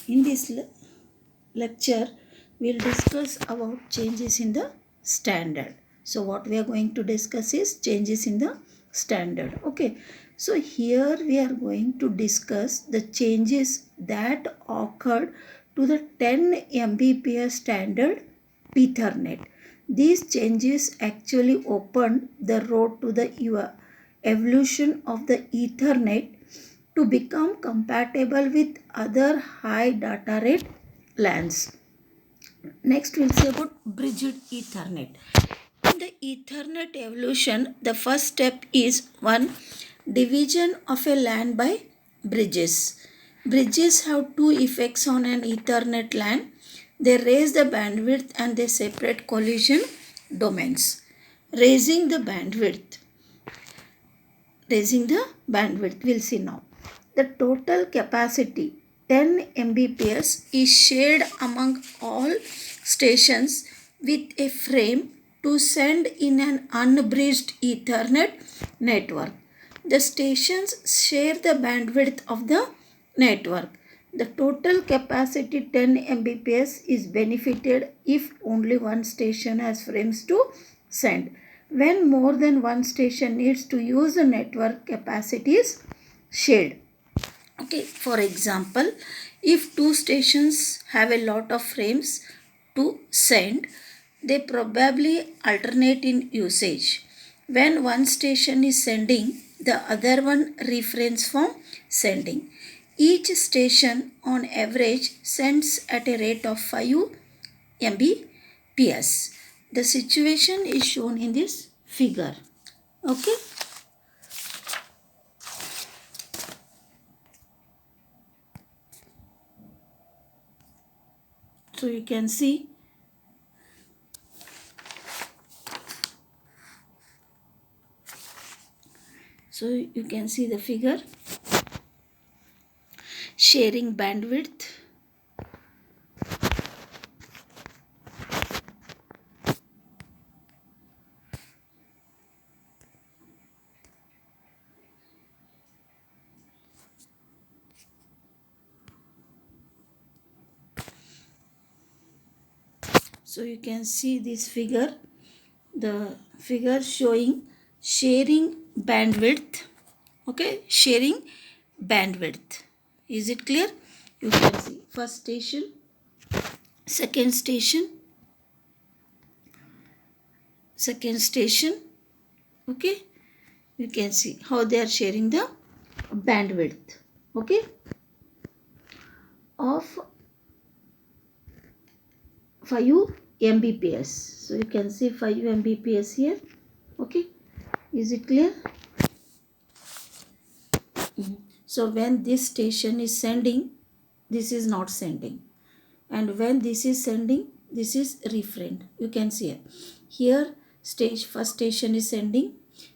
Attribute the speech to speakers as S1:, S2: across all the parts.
S1: In this lecture, we'll discuss about changes in the standard. So what we are going to discuss is changes in the standard. Okay, so here we are going to discuss the changes that occurred to the 10 Mbps standard Ethernet. These changes actually opened the road to the evolution of the Ethernet to become compatible with other high data rate LANs. Next, we'll say about bridged Ethernet. In the Ethernet evolution, the first step is one, division of a LAN by bridges. Bridges have two effects on an Ethernet LAN. They raise the bandwidth and they separate collision domains. Raising the bandwidth. We'll see now. The total capacity 10 Mbps is shared among all stations with a frame to send in an unbridged Ethernet network. The stations share the bandwidth of the network. The total capacity 10 Mbps is benefited if only one station has frames to send. When more than one station needs to use the network, capacity is shared. Okay, for example, if two stations have a lot of frames to send, they probably alternate in usage. When one station is sending, the other one refrains from sending. Each station on average sends at a rate of 5 Mbps. The situation is shown in this figure. Okay. So you can see the figure sharing bandwidth. So you can see this figure, the figure showing sharing bandwidth. Okay, sharing bandwidth. Is it clear? You can see first station, second station. Okay, you can see how they are sharing the bandwidth. Okay, of 5 Mbps. So you can see 5 Mbps here. Okay, is it clear? So when this station is sending, this is not sending, and when this is sending, this is refrained. You can see here first station is sending,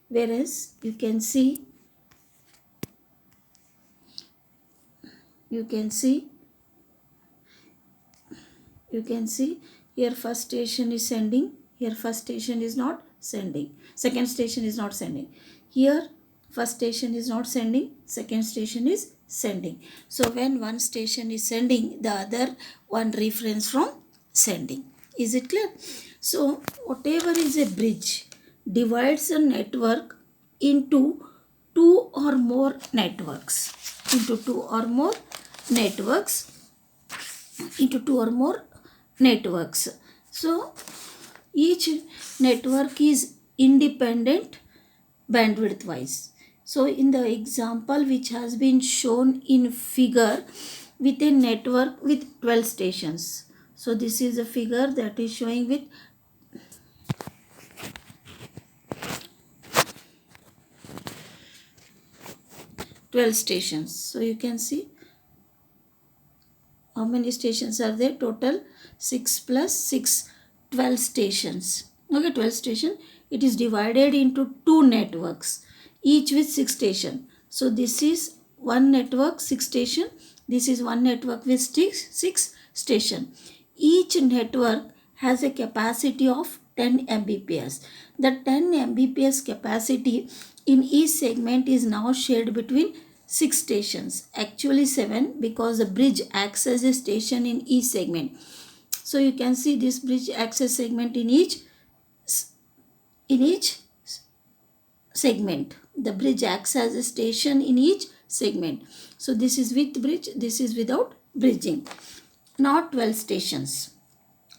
S1: whereas you can see here first station is sending, here first station is not sending, second station is not sending. Here first station is not sending, second station is sending. So when one station is sending, the other one refrains from sending. Is it clear? So whatever is a bridge divides a network into two or more networks. So each network is independent bandwidth wise. So in the example which has been shown in figure with a network with 12 stations. So this is a figure that is showing with 12 stations. So you can see how many stations are there? Total 6 plus 6, 12 stations. Okay, 12 stations. It is divided into two networks, each with 6 stations. So this is one network, 6 station. This is one network with 6 stations. Each network has a capacity of 10 Mbps. The 10 Mbps capacity in each segment is now shared between 6 stations, actually 7, because the bridge acts as a station in each segment. So you can see this bridge acts as segment in each segment. The bridge acts as a station in each segment. So this is with bridge, this is without bridging. Not 12 stations.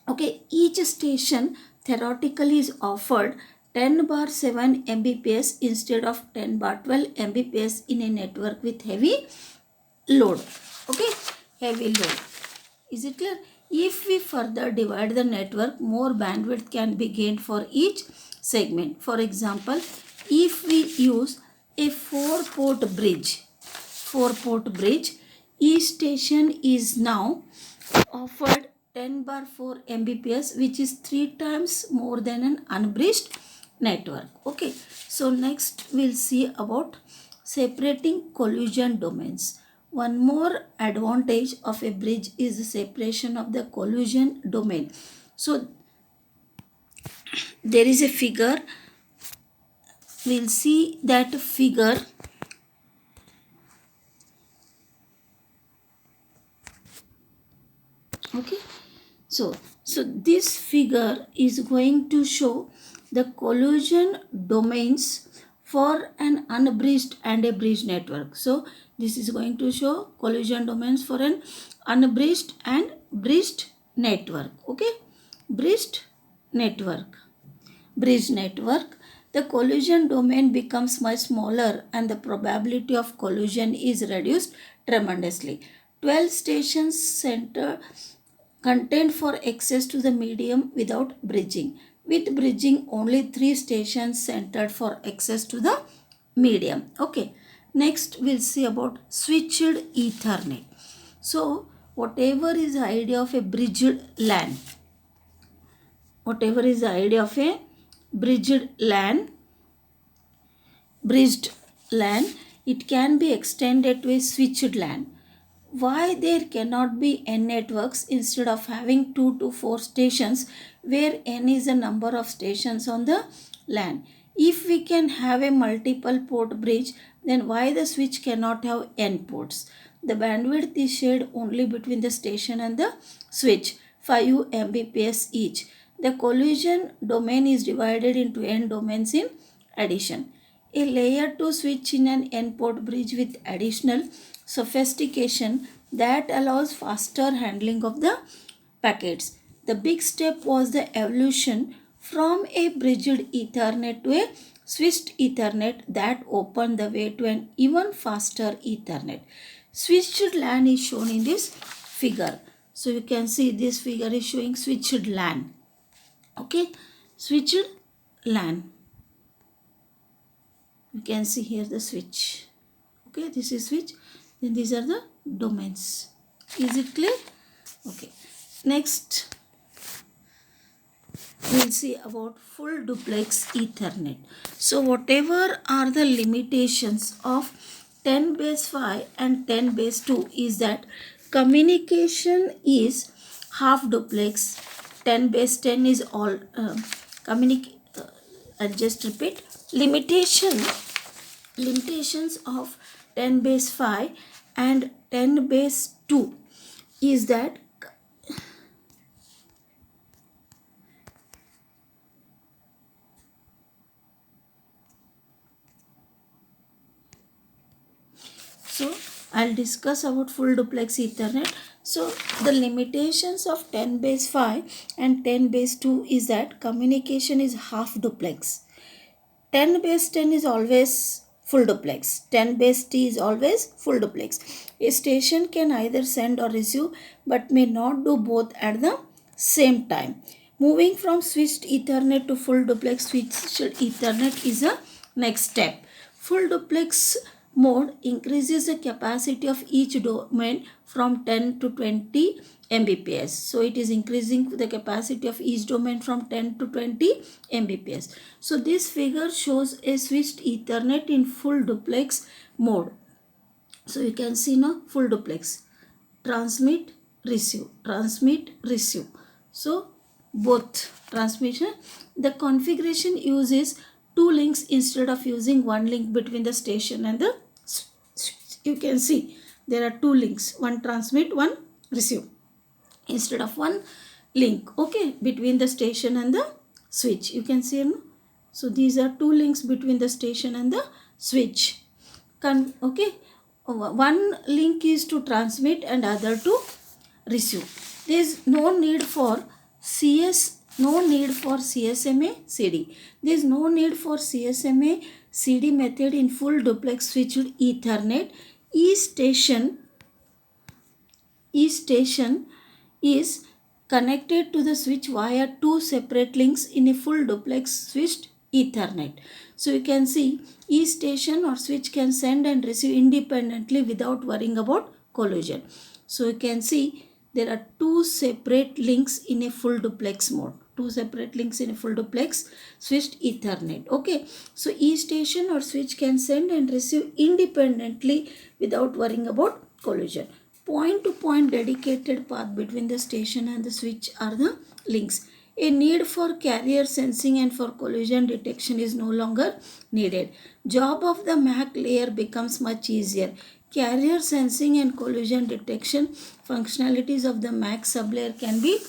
S1: Okay, each station theoretically is offered 10 bar 7 Mbps instead of 10 bar 12 Mbps in a network with heavy load. Okay, heavy load. Is it clear? If we further divide the network, more bandwidth can be gained for each segment. For example, if we use a 4-port bridge, each station is now offered 10 bar 4 Mbps, which is 3 times more than an unbridged network. Okay, so next we'll see about separating collision domains. One more advantage of a bridge is the separation of the collision domain. So there is a figure, we'll see that figure. Okay, so this figure is going to show the collision domains for an unbridged and a bridged network. So this is going to show collision domains for an unbridged and bridged network. Okay, bridged network. Bridge network, the collision domain becomes much smaller and the probability of collision is reduced tremendously. 12 stations center content for access to the medium without bridging. With bridging, only 3 stations centered for access to the medium. Okay. Next, we'll see about switched Ethernet. So, whatever is the idea of a bridged LAN, bridged LAN, it can be extended to a switched LAN. Why there cannot be n networks instead of having 2 to 4 stations, where n is the number of stations on the LAN? If we can have a multiple port bridge, then why the switch cannot have n ports? The bandwidth is shared only between the station and the switch, 5 Mbps each. The collision domain is divided into n domains in addition. A layer 2 switch in an n-port bridge with additional sophistication that allows faster handling of the packets. The big step was the evolution from a bridged Ethernet to a switched Ethernet that opened the way to an even faster Ethernet. Switched LAN is shown in this figure. So you can see this figure is showing switched LAN. Okay, switched LAN. You can see here the switch. Okay, this is switch. Then these are the domains. Is it clear? Okay. Next, we'll see about full duplex Ethernet. So whatever are the limitations of 10 base 5 and 10 base 2 is that communication is half duplex. 10 base 10 is all I'll just repeat. Limitations of 10 base 5 and 10 base 2 is that so I'll discuss about full duplex Ethernet. So the limitations of 10 base 5 and 10 base 2 is that communication is half duplex. 10 base 10 is always full duplex. 10 base T is always full duplex. A station can either send or receive but may not do both at the same time. Moving from switched Ethernet to full duplex switched Ethernet is a next step. Full duplex mode increases the capacity of each domain from 10 to 20 Mbps. So it is increasing the capacity of each domain from 10 to 20 Mbps. So this figure shows a switched Ethernet in full duplex mode. So you can see now full duplex. Transmit, receive. So both transmission. The configuration uses two links instead of using one link between the station and the you can see there are two links, one transmit, one receive, instead of one link, okay, between the station and the switch. You can see, no? So these are two links between the station and the switch. Okay, one link is to transmit and other to receive. There is no need for CSMA CD. There is no need for CSMA CD method in full duplex switched Ethernet. E station is connected to the switch via two separate links in a full duplex switched Ethernet. So you can see E station or switch can send and receive independently without worrying about collision. So you can see there are two separate links in a full duplex mode. Two separate links in a full duplex switched Ethernet. Okay. So E station or switch can send and receive independently without worrying about collision. Point-to-point dedicated path between the station and the switch are the links. A need for carrier sensing and for collision detection is no longer needed. Job of the MAC layer becomes much easier. Carrier sensing and collision detection functionalities of the MAC sublayer can be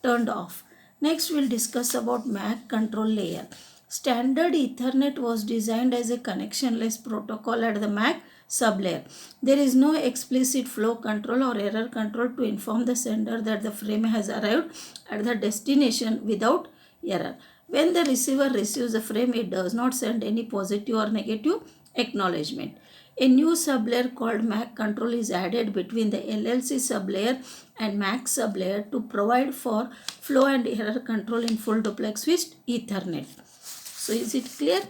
S1: turned off. Next, we'll discuss about MAC control layer. Standard Ethernet was designed as a connectionless protocol at the MAC sublayer. There is no explicit flow control or error control to inform the sender that the frame has arrived at the destination without error. When the receiver receives the frame, it does not send any positive or negative acknowledgement. A new sublayer called MAC control is added between the LLC sublayer and MAC sublayer to provide for flow and error control in full duplex switched Ethernet. So is it clear?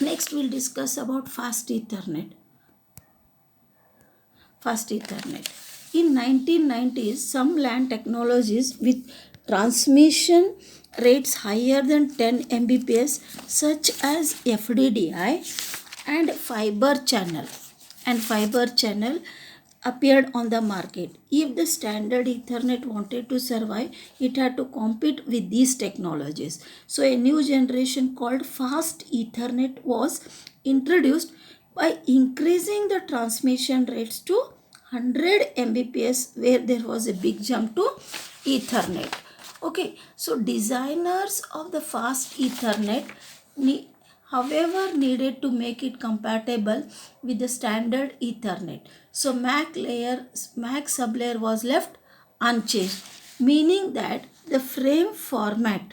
S1: Next we'll discuss about fast Ethernet. Fast Ethernet. In 1990s, some LAN technologies with transmission rates higher than 10 Mbps such as FDDI and fiber channel appeared on the market. If the standard Ethernet wanted to survive, it had to compete with these technologies. So a new generation called fast Ethernet was introduced by increasing the transmission rates to 100 Mbps, where there was a big jump to Ethernet. Okay, so designers of the fast Ethernet however needed to make it compatible with the standard Ethernet. So MAC sublayer was left unchanged, meaning that the frame format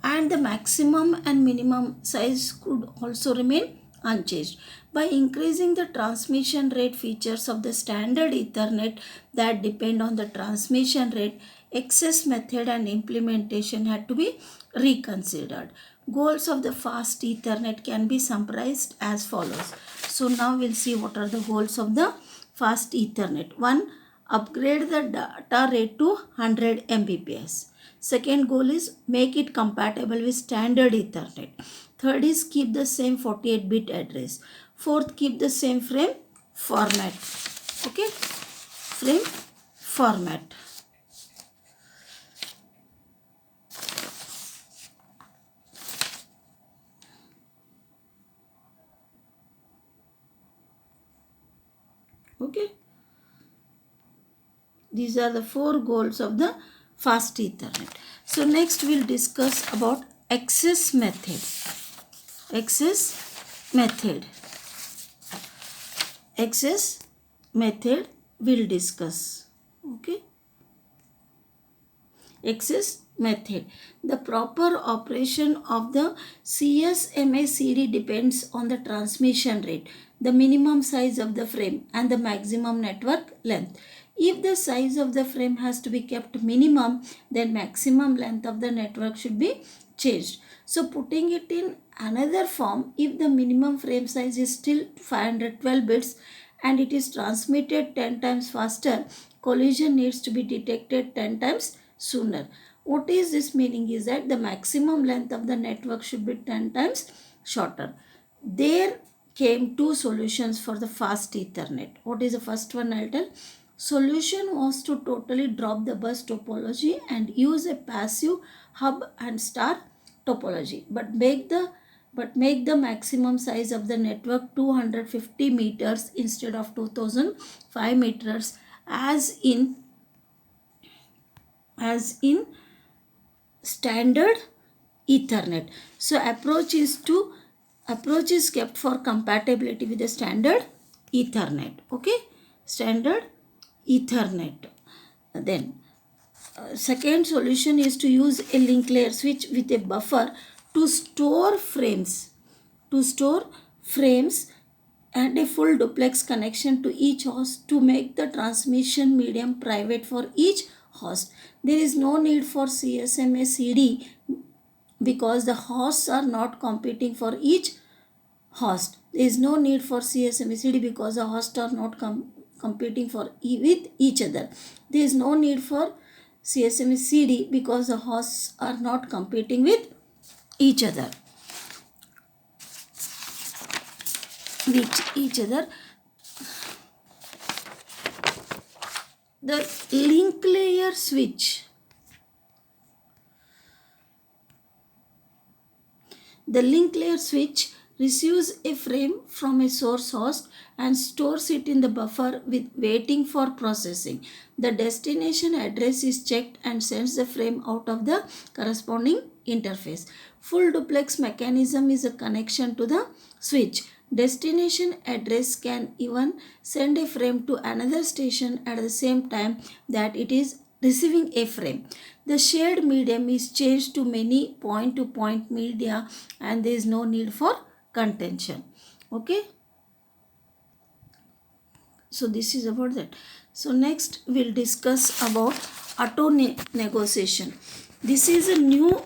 S1: and the maximum and minimum size could also remain unchanged. By increasing the transmission rate, features of the standard Ethernet that depend on the transmission rate, access method and implementation had to be reconsidered. Goals of the fast Ethernet can be summarized as follows. So now we'll see what are the goals of the fast Ethernet. 1. Upgrade the data rate to 100 Mbps. Second goal is make it compatible with standard Ethernet. Third is keep the same 48-bit address. Fourth, keep the same frame format. Okay, frame format. Okay, these are the 4 goals of the fast Ethernet. So next we'll discuss about access method. Access method we'll discuss. Okay. Access method. The proper operation of the CSMA CD depends on the transmission rate, the minimum size of the frame and the maximum network length. If the size of the frame has to be kept minimum, then maximum length of the network should be changed. So putting it in another form, if the minimum frame size is still 512 bits and it is transmitted 10 times faster, collision needs to be detected 10 times sooner. What is this meaning is that the maximum length of the network should be 10 times shorter. There came 2 solutions for the fast Ethernet. What is the first one? I'll tell. Solution was to totally drop the bus topology and use a passive hub and star topology, but make the maximum size of the network 250 meters instead of 2005 meters as in standard Ethernet. So approach is kept for compatibility with the standard Ethernet. Okay, standard Ethernet. Then second solution is to use a link layer switch with a buffer to store frames and a full duplex connection to each host to make the transmission medium private for each host. There is no need for CSMA CD because the hosts are not competing for each host. There is no need for CSMA CD because the hosts are not competing with each other. There is no need for CSMA CD because the hosts are not competing with each other. The link layer switch. The link layer switch receives a frame from a source host and stores it in the buffer with waiting for processing. The destination address is checked and sends the frame out of the corresponding interface. Full duplex mechanism is a connection to the switch. Destination address can even send a frame to another station at the same time that it is receiving a frame. The shared medium is changed to many point-to-point media and there is no need for contention. Okay. So this is about that. So next we'll discuss about auto negotiation. This is a new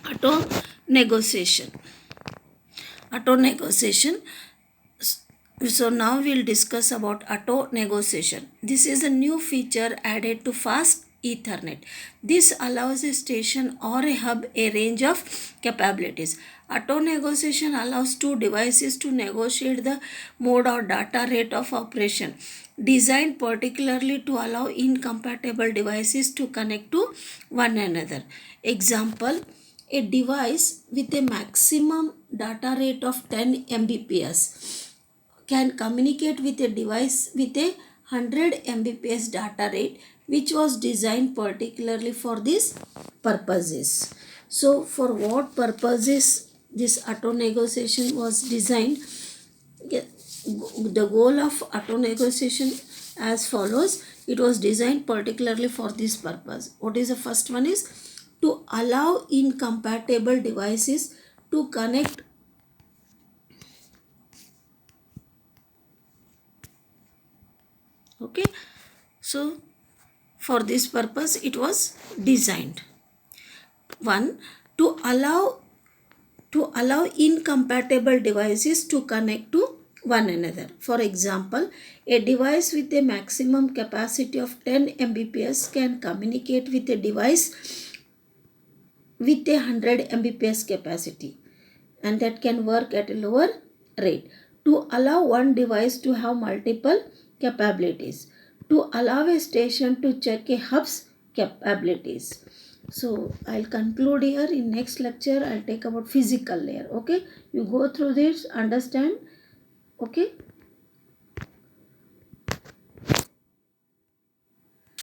S1: auto negotiation. So now we'll discuss about auto negotiation. This is a new feature added to fast Ethernet. This allows a station or a hub a range of capabilities. Auto negotiation allows two devices to negotiate the mode or data rate of operation, designed particularly to allow incompatible devices to connect to one another. Example, a device with a maximum data rate of 10 Mbps can communicate with a device with a 100 Mbps data rate, which was designed particularly for these purposes. So for what purposes this auto negotiation was designed? The goal of auto negotiation as follows. It was designed particularly for this purpose. What is the first one is to allow incompatible devices to connect okay. So for this purpose it was designed. One, to allow incompatible devices to connect to one another. For example, a device with a maximum capacity of 10 Mbps can communicate with a device with a 100 Mbps capacity, and that can work at a lower rate. To allow one device to have multiple capabilities. To allow a station to check a hub's capabilities. So I'll conclude here. In next lecture I'll take about physical layer. Okay, you go through this, understand. Okay.